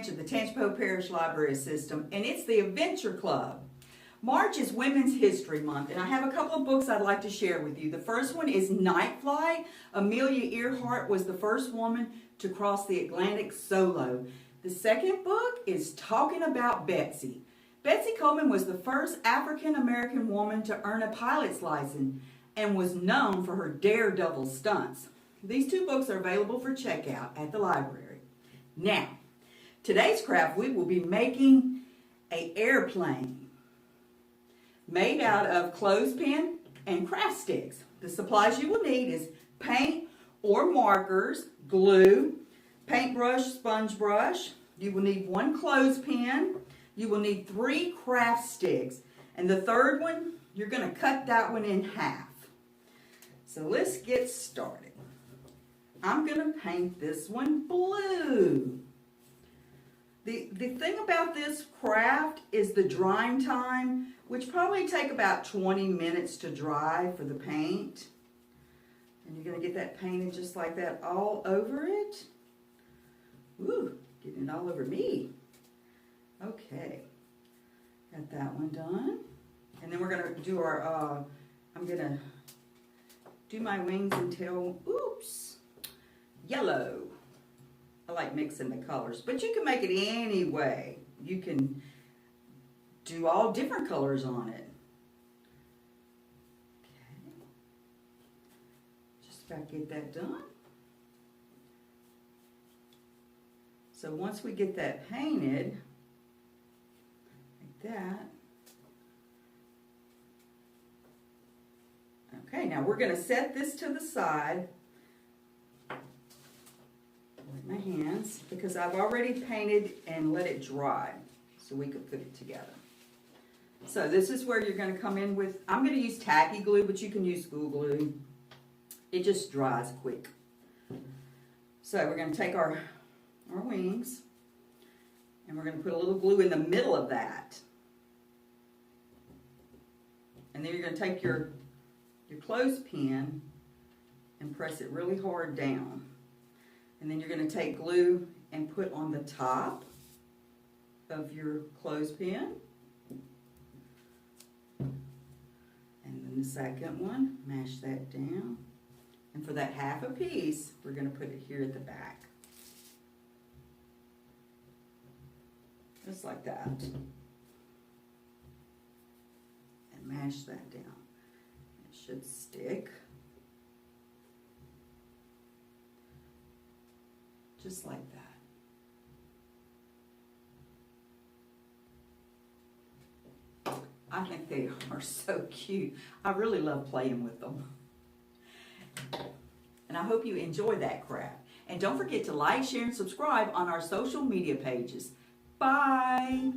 branch of the Tangi Parish Library System, and it's the Adventure Club. March is Women's History Month, and I have a couple of books I'd like to share with you. The first one is Night Flight. Amelia Earhart was the first woman to cross the Atlantic solo. The second book is Talking About Betsy. Betsy Coleman was the first African-American woman to earn a pilot's license and was known for her daredevil stunts. These two books are available for checkout at the library. Now, today's craft, we will be making an airplane made out of clothespin and craft sticks. The supplies you will need is paint or markers, glue, paintbrush, sponge brush. You will need 1 clothespin. You will need 3 craft sticks. And the third one, you're going to cut that one in half. So let's get started. I'm going to paint this one blue. The thing about this craft is the drying time, which probably take about 20 minutes to dry for the paint. And you're going to get that painted just like that all over it. Ooh, getting it all over me. Okay, got that one done. And then we're going to do our, I'm going to do my wings and tail, oops, yellow. I like mixing the colors, but you can make it any way. You can do all different colors on it. Okay, just about get that done. So once we get that painted, like that. Okay, now we're going to set this to the side with my hands because I've already painted and let it dry so we could put it together. So this is where you're going to come in with, I'm going to use tacky glue, but you can use school glue. It just dries quick. So we're going to take our wings and we're going to put a little glue in the middle of that. And then you're going to take your clothespin and press it really hard down. And then you're going to take glue and put on the top of your clothespin. And then the second one, mash that down. And for that half a piece, we're going to put it here at the back. Just like that. And mash that down. It should stick. Just like that. I think they are so cute. I really love playing with them. And I hope you enjoy that craft. And don't forget to like, share, and subscribe on our social media pages. Bye!